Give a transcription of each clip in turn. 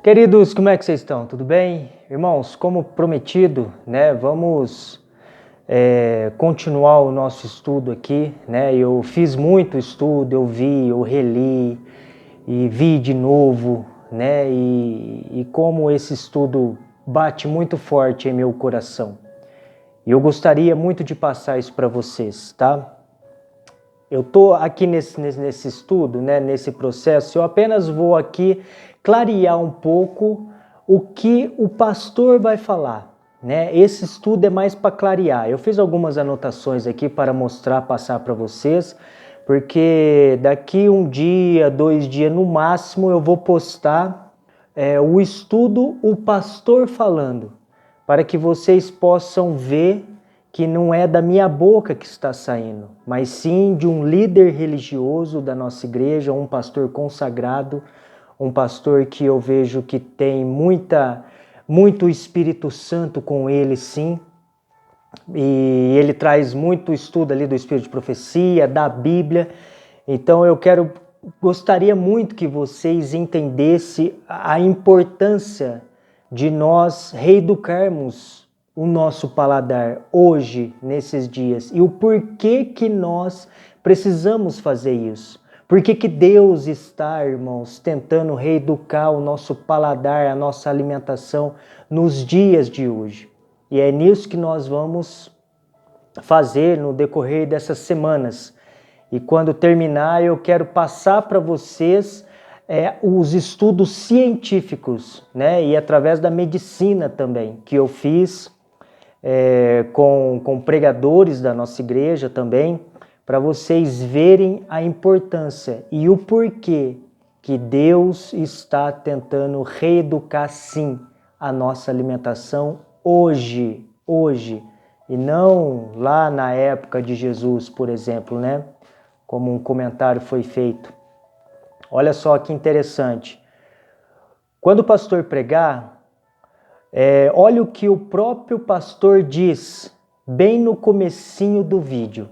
Queridos, como é que vocês estão? Tudo bem? Irmãos, como prometido, vamos continuar o nosso estudo aqui, Eu fiz muito estudo, eu vi, eu reli e vi de novo, E como esse estudo bate muito forte em meu coração. E eu gostaria muito de passar isso para vocês, tá? Eu estou aqui nesse estudo, nesse processo, eu apenas vou aqui clarear um pouco o que o pastor vai falar, Esse estudo é mais para clarear. Eu fiz algumas anotações aqui para mostrar, passar para vocês, porque daqui um dia, 2 dias no máximo, eu vou postar o estudo, o pastor falando, para que vocês possam ver que não é da minha boca que está saindo, mas sim de um líder religioso da nossa igreja, um pastor consagrado, um pastor que eu vejo que tem muito Espírito Santo com ele, sim, e ele traz muito estudo ali do Espírito de Profecia, da Bíblia. Então eu gostaria muito que vocês entendessem a importância de nós reeducarmos o nosso paladar hoje, nesses dias, e o porquê que nós precisamos fazer isso. Por que Deus está, irmãos, tentando reeducar o nosso paladar, a nossa alimentação nos dias de hoje? E é nisso que nós vamos fazer no decorrer dessas semanas. E quando terminar, eu quero passar para vocês os estudos científicos, E através da medicina também, que eu fiz com pregadores da nossa igreja também, para vocês verem a importância e o porquê que Deus está tentando reeducar, sim, a nossa alimentação hoje, e não lá na época de Jesus, por exemplo, Como um comentário foi feito. Olha só que interessante. Quando o pastor pregar, olha o que o próprio pastor diz, bem no comecinho do vídeo,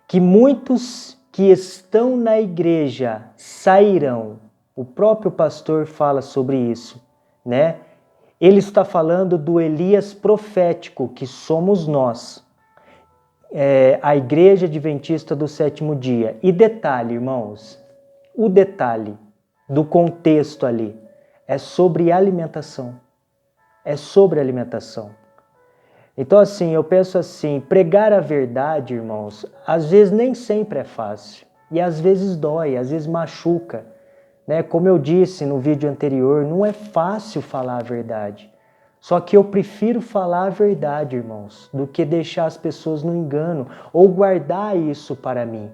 que muitos que estão na igreja sairão. O próprio pastor fala sobre isso, Ele está falando do Elias profético, que somos nós, a Igreja Adventista do Sétimo Dia. E detalhe, irmãos, o detalhe do contexto ali é sobre alimentação. É sobre alimentação. Então, assim, eu penso assim, pregar a verdade, irmãos, às vezes nem sempre é fácil. E às vezes dói, às vezes machuca. Como eu disse no vídeo anterior, não é fácil falar a verdade. Só que eu prefiro falar a verdade, irmãos, do que deixar as pessoas no engano ou guardar isso para mim.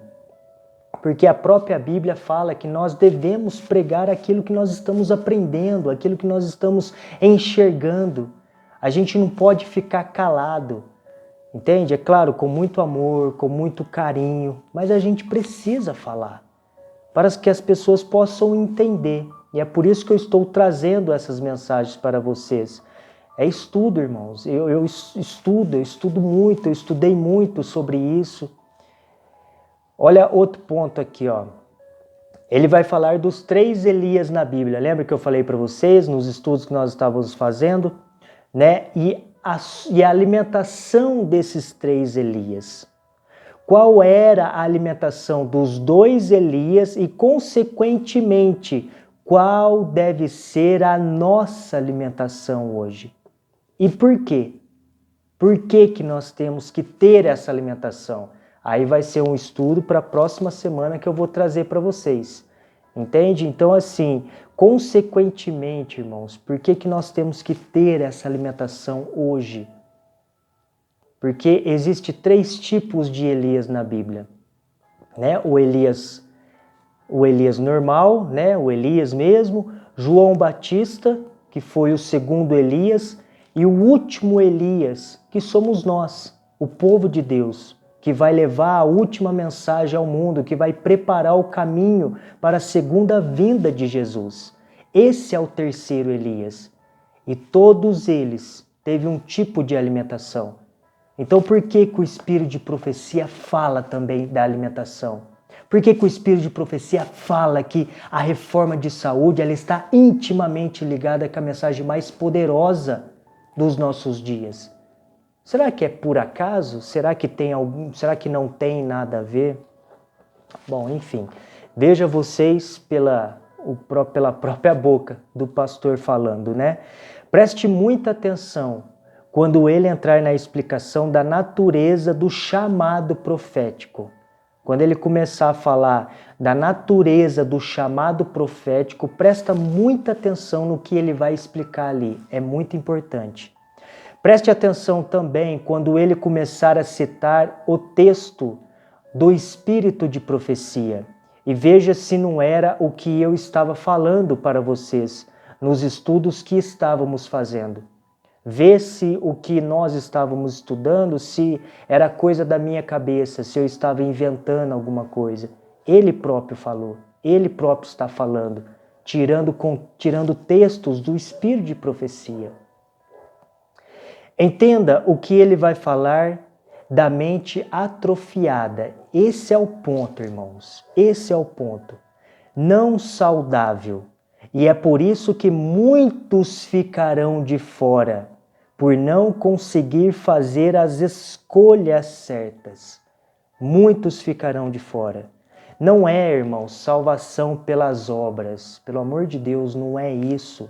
Porque a própria Bíblia fala que nós devemos pregar aquilo que nós estamos aprendendo, aquilo que nós estamos enxergando. A gente não pode ficar calado, entende? É claro, com muito amor, com muito carinho, mas a gente precisa falar para que as pessoas possam entender. E é por isso que eu estou trazendo essas mensagens para vocês. É estudo, irmãos. Eu estudo muito, eu estudei muito sobre isso. Olha outro ponto aqui, ó. Ele vai falar dos 3 Elias na Bíblia. Lembra que eu falei para vocês nos estudos que nós estávamos fazendo? E a alimentação desses 3 Elias. Qual era a alimentação dos 2 Elias e, consequentemente, qual deve ser a nossa alimentação hoje? E por quê? Por que nós temos que ter essa alimentação? Aí vai ser um estudo para a próxima semana que eu vou trazer para vocês. Entende? Então, assim, consequentemente, irmãos, por que nós temos que ter essa alimentação hoje? Porque existe 3 tipos de Elias na Bíblia. O Elias normal, o Elias mesmo, João Batista, que foi o segundo Elias, e o último Elias, que somos nós, o povo de Deus, que vai levar a última mensagem ao mundo, que vai preparar o caminho para a segunda vinda de Jesus. Esse é o terceiro Elias. E todos eles teve um tipo de alimentação. Então por que o Espírito de Profecia fala também da alimentação? Por que que o Espírito de Profecia fala que a reforma de saúde ela está intimamente ligada com a mensagem mais poderosa dos nossos dias? Será que é por acaso? Será que não tem nada a ver? Bom, enfim, veja vocês pela própria boca do pastor falando, né? Preste muita atenção quando ele entrar na explicação da natureza do chamado profético. Quando ele começar a falar da natureza do chamado profético, presta muita atenção no que ele vai explicar ali. É muito importante. Preste atenção também quando ele começar a citar o texto do espírito de profecia. E veja se não era o que eu estava falando para vocês nos estudos que estávamos fazendo. Vê se o que nós estávamos estudando, se era coisa da minha cabeça, se eu estava inventando alguma coisa. Ele próprio falou, ele próprio está falando, tirando textos do espírito de profecia. Entenda o que ele vai falar da mente atrofiada. Esse é o ponto, irmãos. Esse é o ponto. Não saudável. E é por isso que muitos ficarão de fora, por não conseguir fazer as escolhas certas. Muitos ficarão de fora. Não é, irmãos, salvação pelas obras. Pelo amor de Deus, não é isso.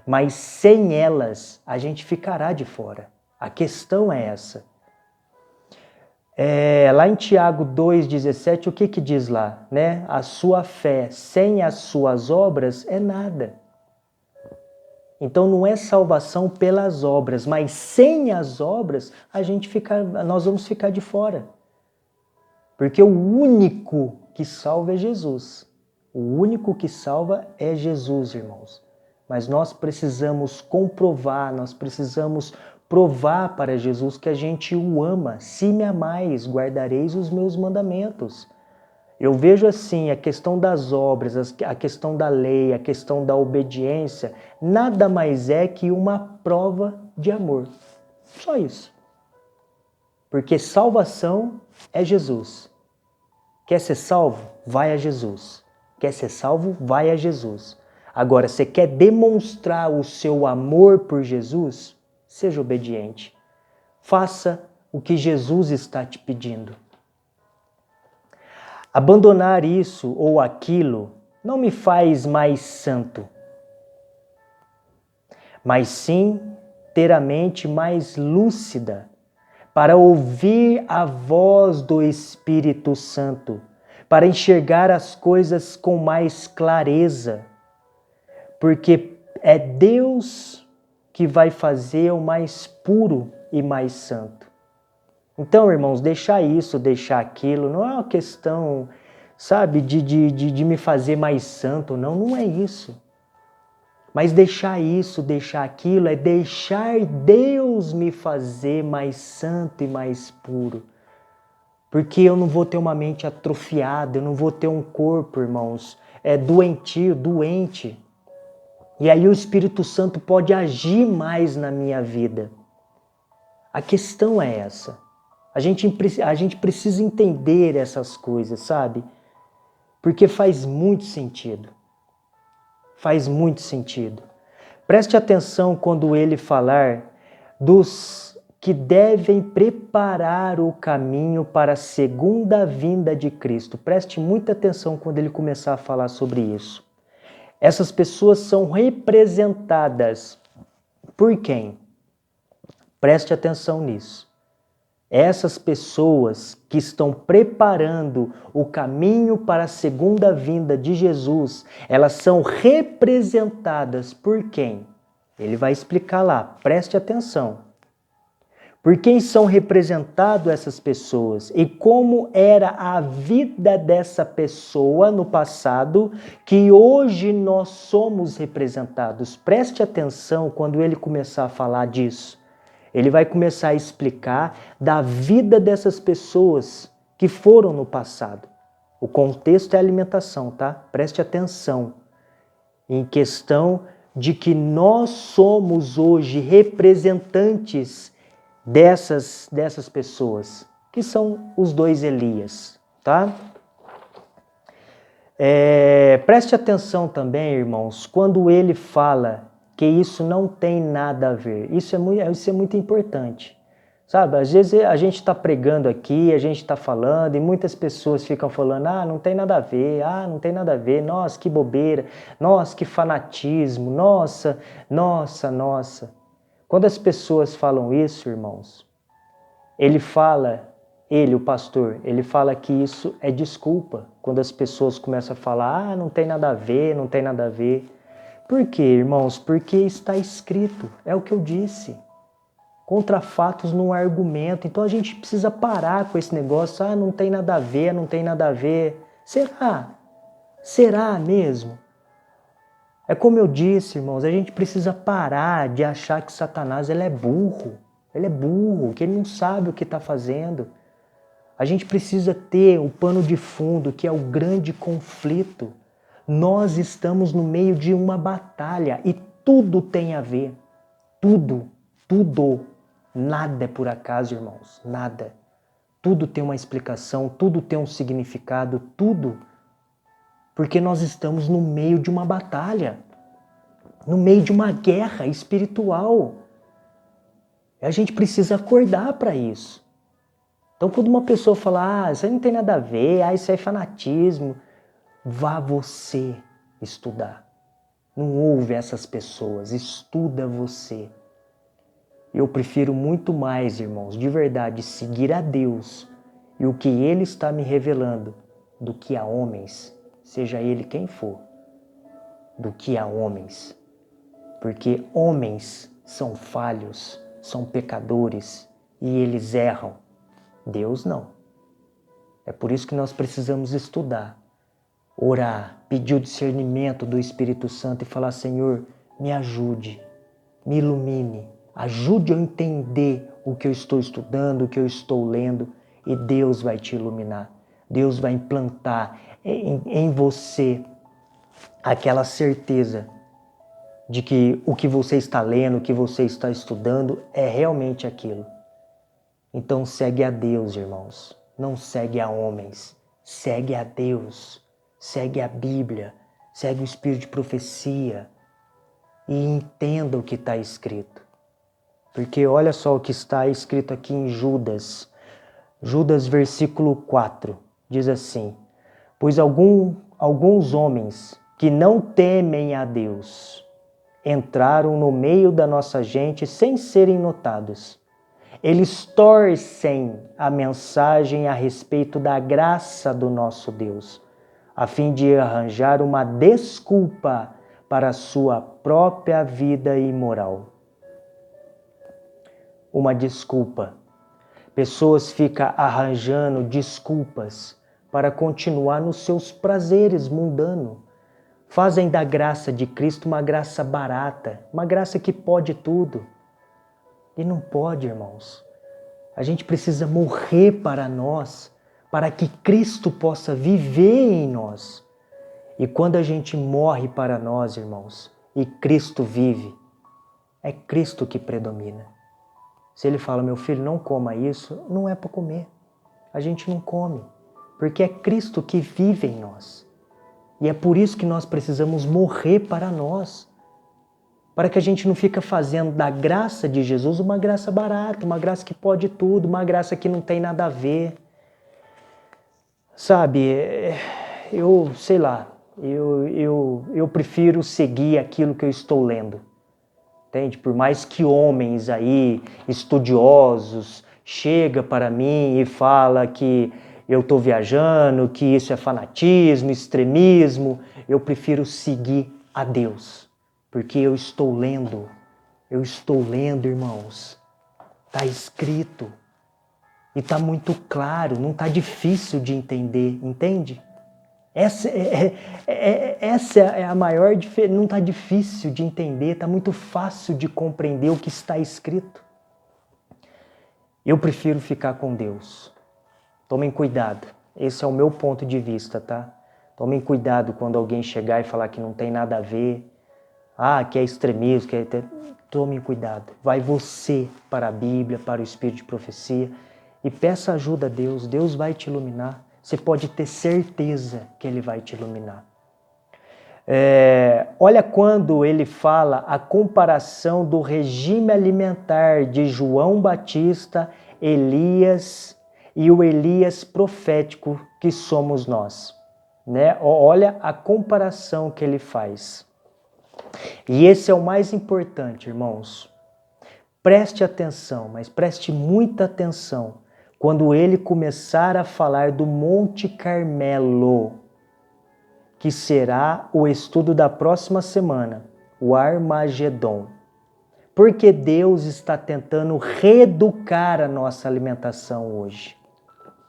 Mas sem elas, a gente ficará de fora. A questão é essa. Lá em Tiago 2,17, o que diz lá? Né? A sua fé sem as suas obras é nada. Então não é salvação pelas obras, mas sem as obras nós vamos ficar de fora. Porque o único que salva é Jesus. O único que salva é Jesus, irmãos. Mas nós precisamos comprovar, nós precisamos provar para Jesus que a gente o ama. Se me amais, guardareis os meus mandamentos. Eu vejo assim, a questão das obras, a questão da lei, a questão da obediência, nada mais é que uma prova de amor. Só isso. Porque salvação é Jesus. Quer ser salvo? Vai a Jesus. Quer ser salvo? Vai a Jesus. Agora, você quer demonstrar o seu amor por Jesus? Seja obediente. Faça o que Jesus está te pedindo. Abandonar isso ou aquilo não me faz mais santo, mas sim ter a mente mais lúcida para ouvir a voz do Espírito Santo, para enxergar as coisas com mais clareza, porque é Deus que vai fazer o mais puro e mais santo. Então, irmãos, deixar isso, deixar aquilo, não é uma questão, sabe, de me fazer mais santo, não é isso. Mas deixar isso, deixar aquilo, é deixar Deus me fazer mais santo e mais puro. Porque eu não vou ter uma mente atrofiada, eu não vou ter um corpo, irmãos, doentio, doente. E aí o Espírito Santo pode agir mais na minha vida. A questão é essa. A gente precisa entender essas coisas, sabe? Porque faz muito sentido. Faz muito sentido. Preste atenção quando ele falar dos que devem preparar o caminho para a segunda vinda de Cristo. Preste muita atenção quando ele começar a falar sobre isso. Essas pessoas são representadas por quem? Preste atenção nisso. Essas pessoas que estão preparando o caminho para a segunda vinda de Jesus, elas são representadas por quem? Ele vai explicar lá, preste atenção. Por quem são representadas essas pessoas e como era a vida dessa pessoa no passado que hoje nós somos representados. Preste atenção quando ele começar a falar disso. Ele vai começar a explicar da vida dessas pessoas que foram no passado. O contexto é alimentação, tá? Preste atenção. Em questão de que nós somos hoje representantes dessas pessoas, que são os dois Elias, tá? Preste atenção também, irmãos, quando ele fala que isso não tem nada a ver. Isso é muito importante. Sabe, às vezes a gente está pregando aqui, a gente está falando e muitas pessoas ficam falando, não tem nada a ver, não tem nada a ver, nossa, que bobeira, nossa, que fanatismo, nossa. Quando as pessoas falam isso, irmãos, o pastor, ele fala que isso é desculpa. Quando as pessoas começam a falar, não tem nada a ver, não tem nada a ver. Por quê, irmãos? Porque está escrito, é o que eu disse. Contra fatos não há argumento. Então a gente precisa parar com esse negócio. Não tem nada a ver, não tem nada a ver. Será? Será mesmo? É como eu disse, irmãos, a gente precisa parar de achar que Satanás ele é burro. Ele é burro, que ele não sabe o que está fazendo. A gente precisa ter o pano de fundo, que é o grande conflito. Nós estamos no meio de uma batalha e tudo tem a ver. Tudo. Nada é por acaso, irmãos, nada. Tudo tem uma explicação, tudo tem um significado, tudo. Porque nós estamos no meio de uma batalha, no meio de uma guerra espiritual. E a gente precisa acordar para isso. Então, quando uma pessoa fala, isso aí não tem nada a ver, isso aí é fanatismo, vá você estudar. Não ouve essas pessoas, estuda você. Eu prefiro muito mais, irmãos, de verdade, seguir a Deus e o que Ele está me revelando do que a homens, seja Ele quem for, do que a homens. Porque homens são falhos, são pecadores e eles erram. Deus não. É por isso que nós precisamos estudar, orar, pedir o discernimento do Espírito Santo e falar, Senhor, me ajude, me ilumine. Ajude eu a entender o que eu estou estudando, o que eu estou lendo, e Deus vai te iluminar. Deus vai implantar em você aquela certeza de que o que você está lendo, o que você está estudando é realmente aquilo. Então segue a Deus, irmãos. Não segue a homens. Segue a Deus. Segue a Bíblia. Segue o Espírito de profecia. E entenda o que está escrito. Porque olha só o que está escrito aqui em Judas. Judas, versículo 4, diz assim, pois alguns homens que não temem a Deus entraram no meio da nossa gente sem serem notados. Eles torcem a mensagem a respeito da graça do nosso Deus, a fim de arranjar uma desculpa para a sua própria vida imoral. Uma desculpa. Pessoas ficam arranjando desculpas para continuar nos seus prazeres mundanos. Fazem da graça de Cristo uma graça barata, uma graça que pode tudo. E não pode, irmãos. A gente precisa morrer para nós, para que Cristo possa viver em nós. E quando a gente morre para nós, irmãos, e Cristo vive, é Cristo que predomina. Se ele fala, meu filho, não coma isso, não é para comer. A gente não come, porque é Cristo que vive em nós. E é por isso que nós precisamos morrer para nós. Para que a gente não fique fazendo da graça de Jesus uma graça barata, uma graça que pode tudo, uma graça que não tem nada a ver. Sabe, eu prefiro seguir aquilo que eu estou lendo. Entende? Por mais que homens aí, estudiosos, chega para mim e fala que eu estou viajando, que isso é fanatismo, extremismo, eu prefiro seguir a Deus. Porque eu estou lendo, irmãos. Está escrito. E está muito claro, não está difícil de entender, entende? Essa é a maior diferença, não está difícil de entender, está muito fácil de compreender o que está escrito. Eu prefiro ficar com Deus. Tomem cuidado, esse é o meu ponto de vista, tá? Tomem cuidado quando alguém chegar e falar que não tem nada a ver, que é extremismo, Tomem cuidado, vai você para a Bíblia, para o Espírito de profecia e peça ajuda a Deus, Deus vai te iluminar. você pode ter certeza que Ele vai te iluminar. Olha quando ele fala a comparação do regime alimentar de João Batista, Elias e o Elias profético que somos nós. Né? Olha a comparação que ele faz. E esse é o mais importante, irmãos. Preste atenção, mas preste muita atenção quando ele começar a falar do Monte Carmelo, que será o estudo da próxima semana, o Armagedon. Porque Deus está tentando reeducar a nossa alimentação hoje.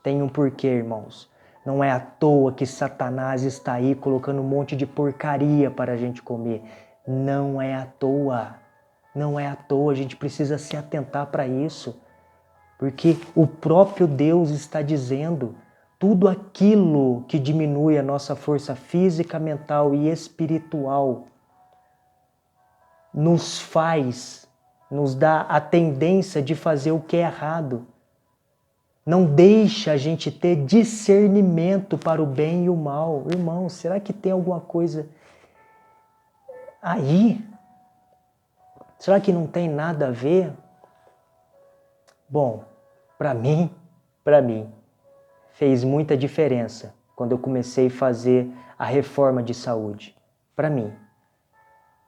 Tem um porquê, irmãos. Não é à toa que Satanás está aí colocando um monte de porcaria para a gente comer. Não é à toa. Não é à toa. A gente precisa se atentar para isso. Porque o próprio Deus está dizendo: tudo aquilo que diminui a nossa força física, mental e espiritual nos dá a tendência de fazer o que é errado. Não deixa a gente ter discernimento para o bem e o mal. Irmão, será que tem alguma coisa aí? Será que não tem nada a ver? Bom, para mim, fez muita diferença quando eu comecei a fazer a reforma de saúde. Para mim,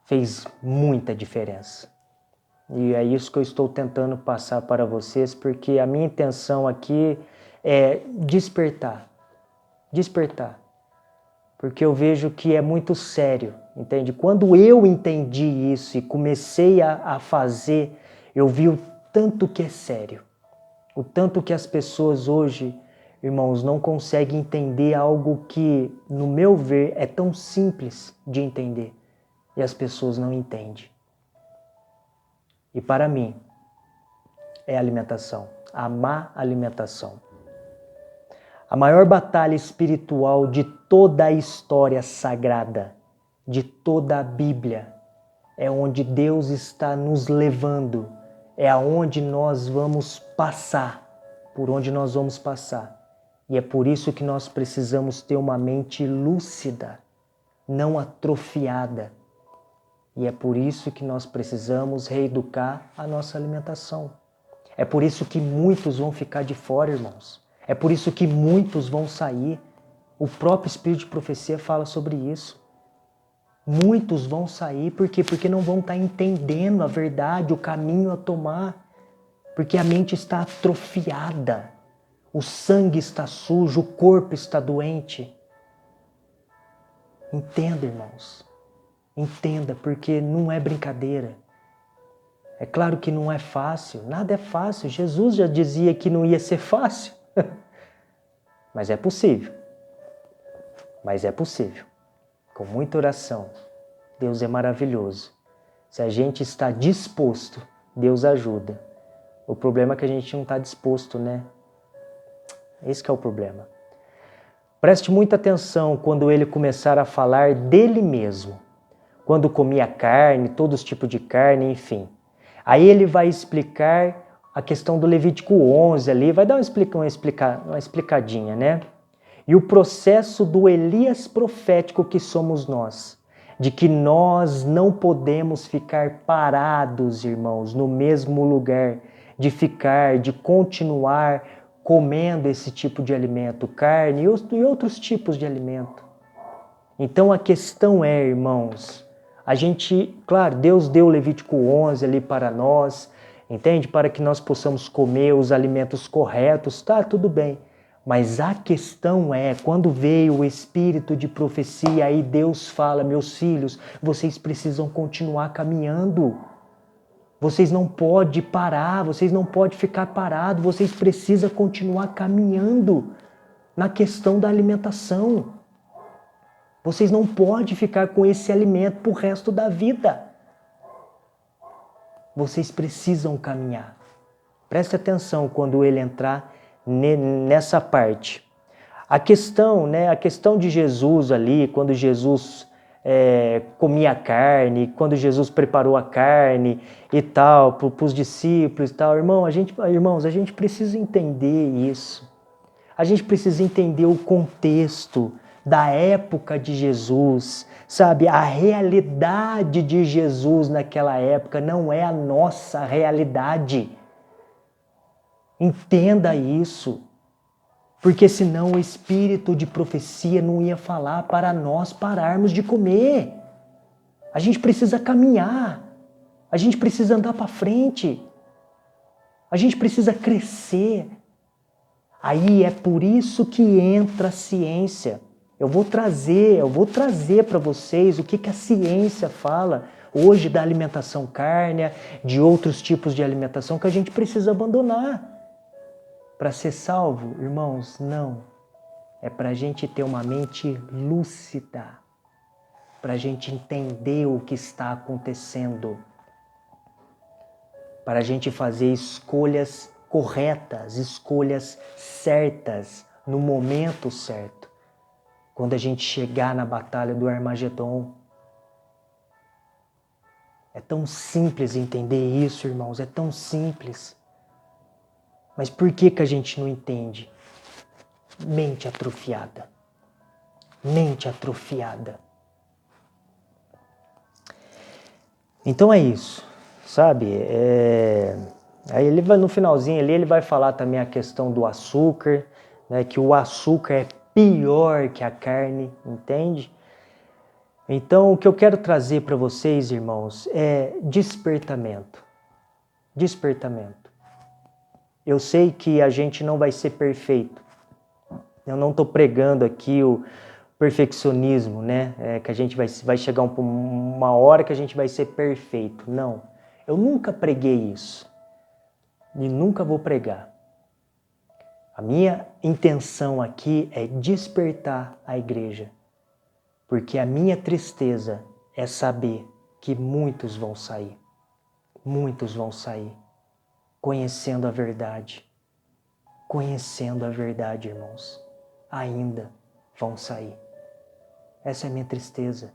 fez muita diferença. E é isso que eu estou tentando passar para vocês, porque a minha intenção aqui é despertar. Porque eu vejo que é muito sério, entende? Quando eu entendi isso e comecei a fazer, eu vi o tanto que é sério. O tanto que as pessoas hoje, irmãos, não conseguem entender algo que, no meu ver, é tão simples de entender. E as pessoas não entendem. E para mim, é a alimentação, a má alimentação. A maior batalha espiritual de toda a história sagrada, de toda a Bíblia, é onde Deus está nos levando, é aonde nós vamos passar, por onde nós vamos passar. E é por isso que nós precisamos ter uma mente lúcida, não atrofiada. E é por isso que nós precisamos reeducar a nossa alimentação. É por isso que muitos vão ficar de fora, irmãos. É por isso que muitos vão sair. O próprio Espírito de Profecia fala sobre isso. Muitos vão sair, por quê? Porque não vão estar entendendo a verdade, o caminho a tomar. Porque a mente está atrofiada. O sangue está sujo, o corpo está doente. Entenda, irmãos. Entenda, porque não é brincadeira. É claro que não é fácil, nada é fácil. Jesus já dizia que não ia ser fácil. Mas é possível. Com muita oração. Deus é maravilhoso. Se a gente está disposto, Deus ajuda. O problema é que a gente não está disposto, né? Esse que é o problema. Preste muita atenção quando ele começar a falar dele mesmo. Quando comia carne, todos os tipos de carne, enfim. Aí ele vai explicar a questão do Levítico 11 ali, vai dar uma explicadinha, né? E o processo do Elias profético que somos nós, de que nós não podemos ficar parados, irmãos, no mesmo lugar, de continuar comendo esse tipo de alimento, carne e outros tipos de alimento. Então a questão é, irmãos, claro, Deus deu o Levítico 11 ali para nós, entende? Para que nós possamos comer os alimentos corretos, tá? Tudo bem. Mas a questão é, quando veio o Espírito de Profecia, aí Deus fala: meus filhos, vocês precisam continuar caminhando. Vocês não podem parar, vocês não podem ficar parados, vocês precisam continuar caminhando na questão da alimentação. Vocês não podem ficar com esse alimento pro resto da vida. Vocês precisam caminhar. Preste atenção quando ele entrar nessa parte. A questão de Jesus ali, quando Jesus comia carne, quando Jesus preparou a carne e tal, para os discípulos e tal. Irmãos, a gente precisa entender isso. A gente precisa entender o contexto da época de Jesus, sabe? A realidade de Jesus naquela época não é a nossa realidade. Entenda isso, porque senão o espírito de profecia não ia falar para nós pararmos de comer. A gente precisa caminhar, a gente precisa andar para frente, a gente precisa crescer. Aí é por isso que entra a ciência. Eu vou trazer para vocês o que a ciência fala hoje da alimentação cárnea, de outros tipos de alimentação que a gente precisa abandonar. Para ser salvo, irmãos, não. É para a gente ter uma mente lúcida, para a gente entender o que está acontecendo, para a gente fazer escolhas corretas, escolhas certas, no momento certo. Quando a gente chegar na batalha do Armagedon. É tão simples entender isso, irmãos, é tão simples. Mas por que a gente não entende? Mente atrofiada. Mente atrofiada. Então é isso, sabe? Aí ele vai, no finalzinho ali, ele vai falar também a questão do açúcar, né? Que o açúcar é pior que a carne, entende? Então o que eu quero trazer para vocês, irmãos, é despertamento. Despertamento. Eu sei que a gente não vai ser perfeito. Eu não estou pregando aqui o perfeccionismo, né? Que a gente vai chegar uma hora que a gente vai ser perfeito. Não. Eu nunca preguei isso. E nunca vou pregar. A minha intenção aqui é despertar a igreja. Porque a minha tristeza é saber que muitos vão sair. Muitos vão sair. Conhecendo a verdade. Conhecendo a verdade, irmãos. Ainda vão sair. Essa é a minha tristeza.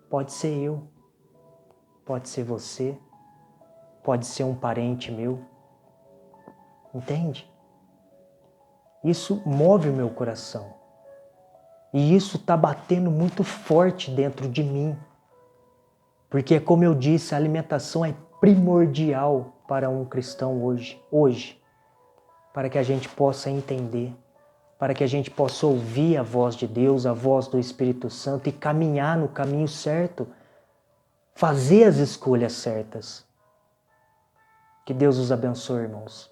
Pode ser eu. Pode ser você. Pode ser um parente meu. Entende? Isso move o meu coração. E isso está batendo muito forte dentro de mim. Porque, como eu disse, a alimentação é primordial para um cristão hoje. Para que a gente possa entender. Para que a gente possa ouvir a voz de Deus, a voz do Espírito Santo e caminhar no caminho certo. Fazer as escolhas certas. Que Deus os abençoe, irmãos.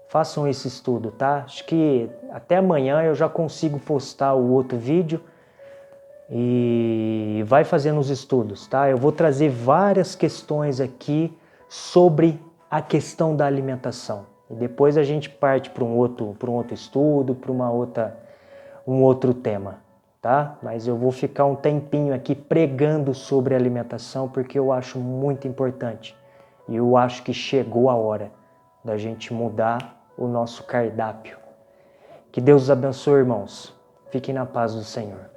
Façam esse estudo, tá? Acho que até amanhã eu já consigo postar o outro vídeo. E vai fazendo os estudos, tá? Eu vou trazer várias questões aqui sobre a questão da alimentação. E depois a gente parte para um outro estudo, para um outro tema, tá? Mas eu vou ficar um tempinho aqui pregando sobre alimentação porque eu acho muito importante. E eu acho que chegou a hora da gente mudar o nosso cardápio. Que Deus os abençoe, irmãos. Fiquem na paz do Senhor.